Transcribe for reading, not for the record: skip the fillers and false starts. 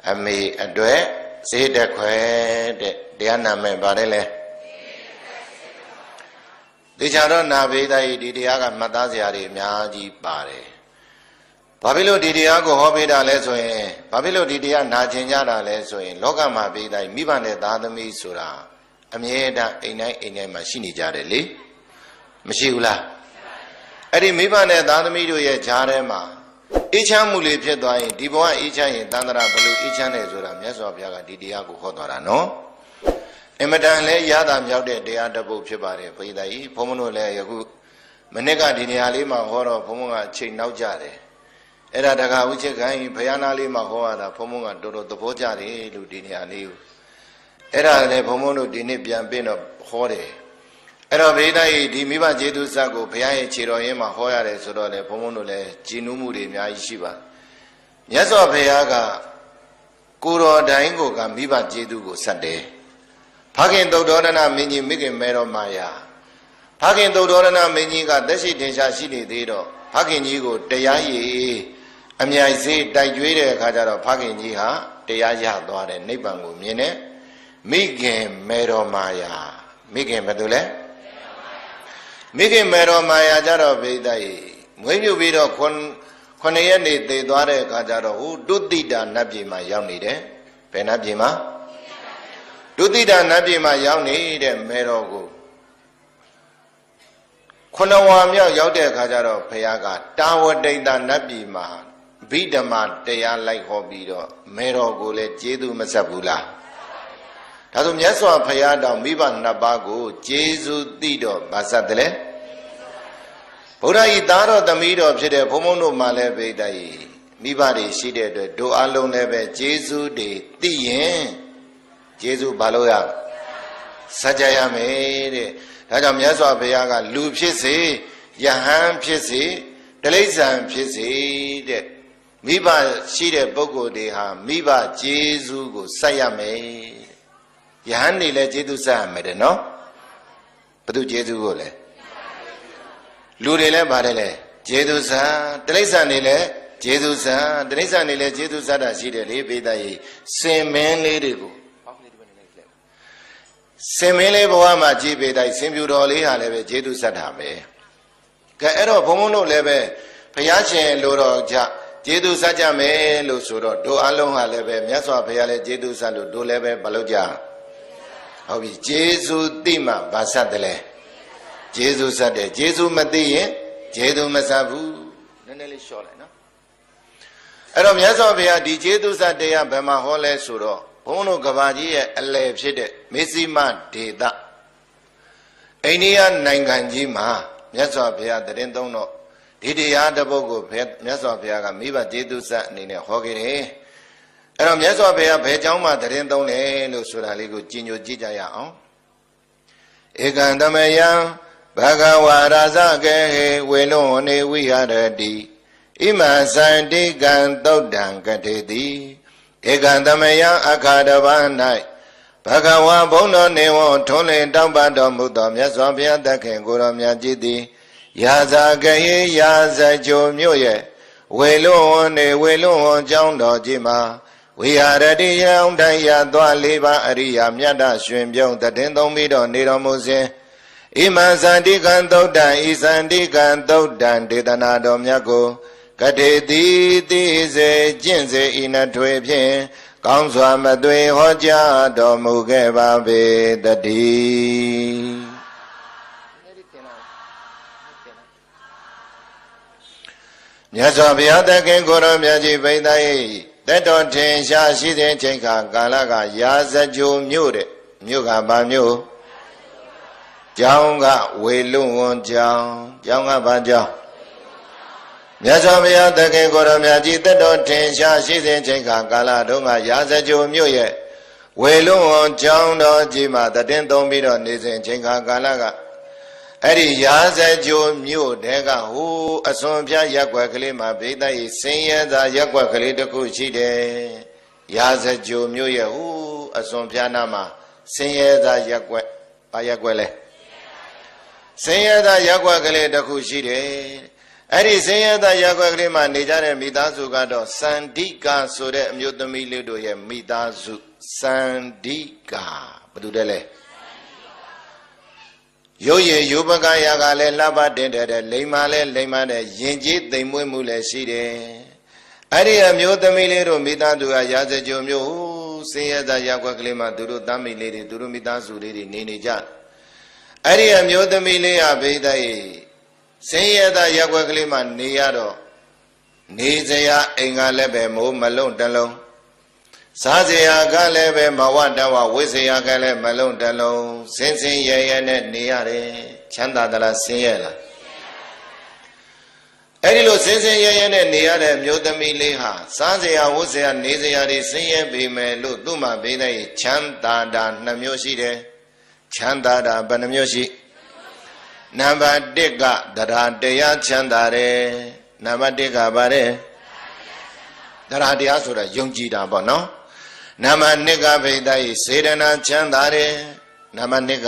အမေအတွက်စေတခွဲတဲ့တရားနာမယ်ပါတယ်လေဒီကြတော့နာဘေးသားကြီးဒီတရားကမှတ်သားစရာတွေအများကြီးပါတယ်ဘာဖြစ်လို့ဒီတရားကိုဟောပေးတာလဲဆိုရင်ဘာဖြစ်လို့ဒီတရားနာကျင်ကြတာလဲဆိုရင်လောကမှာဘေးသားကြီးမိဘနဲ့သားသမီးဆိုတာအမြဲတမ်းအိမ်တိုင်းမှာရှိနေကြတယ်လေမရှိဘူးလားအဲ့ဒီမိဘနဲ့သားသမီးတို့ရဲ့ဈာထဲမှာအေးချမ်းမှုလေးဖြစ်သွားရင်ဒီဘဝအေးချမ်းရင်တန်ត្រာဘယ်လိုအေးချမ်းတယ်ဆိုတာမြတ်စွာဘုရားကဒီတရားကိုဟောသွားတာနော်အင်မတန်လဲရတာမြောက်တဲ့တရားတစ်ပုဒ်ဖြစ်ပါတယ်ဘုရားကြီးဘုန်းဘုန်းတို့လည်းယခုမနေ့ကဒီနေရာလေးမှာဟောတော့ဘုန်းဘုန်းကအချိန်နောက်ကြတယ်အဲ့ဒါတခါဥချက်ခိုင်းဘုရားနာလေးမှာဟောရတာဘုန်းဘုန်းကတော်တော်သဘောကျတယ်လို့ဒီနေရာလေးကိုအဲ့ဒါလည်းဘုန်းဘုန်းတို့ဒီနေ့ပြန်ပြင်တော့ဟောတယ်အဲ့တော့ဘုရားကြီးဒီမိဘကျေးဇူးစကိုဘုရားရဲ့ခြေတော်ရင်းမှာဟောရတယ်ဆိုတော့လေဘုန်းဘုန်းတို့လည်းကြည်နူးမှုတွေအများကြီးရှိပါမြတ်စွာဘုရားကကိုတော်တိုင်းကိုကမိဘကျေးဇူးကိုဆက်တယ်ဖခင်သုတ္တရဏမင်းကြီးမိခင်မဲတော်မာယာဖခင်သုတ္တရဏမင်းကြီးကသက်ရှိထင်ရှားရှိနေသေးတော့ဖခင်ကြီးကိုတရားရည်အမြိုင်စေးတိုက်ကြွေးတဲ့အခါကျတော့ဖခင်ကြီးဟာတရားရသွားတယ်နိဗ္ဗာန်ကိုမြင်တယ်မိခင်မဲတော်မာယာမိခင်ဘာလို့လဲမိခင်မဲတော်မာယာကြတော့ဘိဒ္ဓကြီးမွေးမြူပြီးတော့ခုနှစ်ရက်နေသေသွားတဲ့အခါကျတော့ဟိုဒုတိတာနတ်ပြည်မှာရောက်နေတယ်ဘယ်နတ်ပြည်မှာဒုတိတာနတ်ပြည်မှာရောက်နေတဲ့မဲတော်ကိုခုနဝါမြောက်ရောက်တဲ့အခါကျတော့ဘုရားကတာဝတိတနတ်ပြည်မှာဗိဓမာတရားလိုက်ဟောပြီးတော့မဲတော်ကိုလည်းကျေးဇူးမဆက်ဘူးလားဒါဆိုမြတ်စွာဘုရားတော်မိဘနှစ်ပါးကိုကျေးဇူးသိတော့ဗာဆက်တယ်လေဘုရားဤသားတော်သမီးတော်ဖြစ်တဲ့ဘုန်းဘုန်းတို့မှလည်းဗိဒ္ဓကြီးမိဘတွေရှိတဲ့အတွက်တို့အလုံးလည်းပဲကျေးဇူးတွေသိရင်ကျေးဇူးဘာလို့ရစัจ जा ရမယ်တဲ့ဒါကြောင့်မြတ်စွာဘုရားကလူဖြစ်စေယဟန်ဖြစ်စေတိရစ္ဆာန်ဖြစ်စေတဲ့မိဘရှိတဲ့ပုဂ္ဂိုလ်တွေဟာမိဘကျေးဇူးကိုဆက်ရမယ်ယဟန်နေလည်းကျေးဇူးဆက်ရမယ်တဲ့နော်ဘု து ကျေးဇူးကိုလဲလူတွေလည်းပါတယ်လေကျေးဇူးဆက်တိရစ္ဆာန်တွေလည်းကျေးဇူးဆက်တိရစ္ဆာန်တွေလည်းကျေးဇူးဆက်တာရှိတယ်လေဘေးသားကြီးစင်မင်းလေးတွေကိုစင်မင်းလေးဘဝမှာကြည်ပေတိုင်းစင်ပြူတော်လေးဟာလည်းပဲကျေးဇူးဆက်တာပဲကဲအဲ့တော့ဘုံဘုံတို့လည်းပဲဘုရားရှင်လိုတော်ကြကျေးဇူးဆက်ကြမယ်လို့ဆိုတော့တို့အလုံးဟာလည်းပဲမြတ်စွာဘုရားလည်းကျေးဇူးဆက်လို့တို့လည်းပဲမလုပ်ကြဟုတ်ပြီကျေးဇူးသိမှဗာဆက်တယ်လေကျေးဇူးဆက်တယ်ကျေးဇူးမသိရင်ကျေးဇူးမဆက်ဘူးနည်းနည်းလေးလျှော့လိုက်နော်အဲ့တော့မြတ်စွာဘုရားဒီကျေးဇူးဆက်တရားဘယ်မှာဟောလဲဆိုတော့ဘုန်းတို့ကဘာကြီးရဲ့အလယ်ဖြစ်တဲ့မေဇိမဒေသအိန္ဒိယနိုင်ငံကြီးမှာမြတ်စွာဘုရားတရင်သုံးတော့ဒီတရားတစ်ပုဒ်ကိုမြတ်စွာဘုရားကမိဘကျေးဇူးဆက်အနေနဲ့ဟောခဲ့တယ်အဲ့တော့မြတ်စွာဘုရားဘယ်ကြောင်းမှတရင်သုံးတယ်လို့ဆိုတာလေးကိုကြည်ညိုကြည့်ကြရအောင်ဧကံတမယံဘဂဝါရာဇကေဟေဝေလွန်နေဝိဟရတိဣမံစန္တိကံသုတ်တံကထေတိဧကံတမယံအခါတပန်း၌ဘဂဝါဘုန်းတော်နေဝထွန်းလင်းတောင်းပန်တော်မူသောမြတ်စွာဘုရားသခင်ကိုယ်တော်မြတ်ကြီးသည်ရာဇကေရာဇကြိုမြို့ရဲ့ဝေလွန်နေဝေလွန်ကျောင်းတော်ကြီးမှာဝိဟာရတိယံထိုင်ရသွားလေးပါအရိယာမြတ်တရွှင်ပြုံးတည်သုံးပြီးတော့နေတော်မူစဉ်ဣမံစန္တိကံသုတ်တံဤစန္တိကံသုတ်တံဒေသနာတော်မြတ်ကိုကထေတိသိစေကျင့်စေဤနှထွေဖြင့်ကောင်းစွာမသွေဟောကြားတော်မူခဲ့ပါပေတည်းမြတ်စွာဘုရားသခင်ကိုယ်တော်မြတ်ကြီးပိဋက၏တက်တော်ထင်ရှားရှိတဲ့ချိန်ခါကာလကရာဇကြိုမြို့တဲ့မြို့ကဘာမြို့ကျောင်းကဝေလွန်ဝန်ကျောင်းကျောင်းကဘာကျောင်းမြတ်စွာဘုရားသခင်ကိုယ်တော်မြတ်ကြီးတက်တော်ထင်ရှားရှိစဉ်ချိန်ခါကာလတုန်းကရာဇကြိုမြို့ရဲ့ဝေလွန်ဝန်ကျောင်းတော်ကြီးမှာတည်သုံးပြီးတော့နေစဉ်ချိန်ခါကာလကအဲ့ဒီရာဇကြိုမြို့တဲကဟိုအစွန်ပြရက်ွက်ကလေးမှာဗိဒ္ဓဤစင်ရသာရက်ွက်ကလေးတစ်ခုရှိတယ်ရာဇကြိုမြို့ရဲ့ဟိုအစွန်ပြနာမှာစင်ရသာရက်ွက်ဘာရက်ွက်လဲစင်ရသာရက်ွက်ကလေးတစ်ခုရှိတယ် အဲ့ဒီဆင်းရဲသားရက်ွက်ကလေးမှာနေကြတဲ့မိသားစုကတော့စန္ဒိကာဆိုတဲ့အမျိုးသမီးလေးတို့ရဲ့မိသားစုစန္ဒိကာဘယ်သူတည်းလဲရုပ်ရည်ရုပ်ပကရာကလည်းလှပတင်တဲ့လိမ္မာလည်းလိမ္မာတဲ့ယဉ်ကျေးသိမ်မွေ့မှုလည်းရှိတယ်အဲ့ဒီအမျိုးသမီးလေးတို့မိသားစုကရာဇကြုံမျိုးဆင်းရဲသားရက်ွက်ကလေးမှာသူတို့သားမိလေးတွေသူတို့မိသားစုလေးတွေနေကြအဲ့ဒီအမျိုးသမီးလေးဟာဘိဒ္ဓရဲ့ဆင်းရဲသားရက်ွက်ကလေးမှာနေရတော့နေစရာအိမ်ကလည်းပဲမိုးမလုံးတလုံးစားစရာကလည်းပဲမဝတဝဝိစရာကလည်းမလုံးတလုံးစင်စင်ရဲရဲနဲ့နေရတယ်ချမ်းသာသလားဆင်းရဲလားအဲ့ဒီလိုစင်စင်ရဲရဲနဲ့နေရတဲ့မျိုးသမီးလေးဟာစားစရာဝတ်စရာနေစရာတွေဆင်းရဲပေမဲ့လို့သူ့မှာပေးတဲ့ချမ်းသာတာ2မျိုးရှိတယ်ချမ်းသာတာဘယ်နှမျိုးရှိနံပါတ်1ကတရားတရားချမ်းသာတယ်နံပါတ်1ကဘာလဲတရားတရားဆိုတာယုံကြည်တာပေါ့နော်နံပါတ်2ကဘိဒ္ဓဤစေတနာချမ်းသာတယ်နံပါတ်2က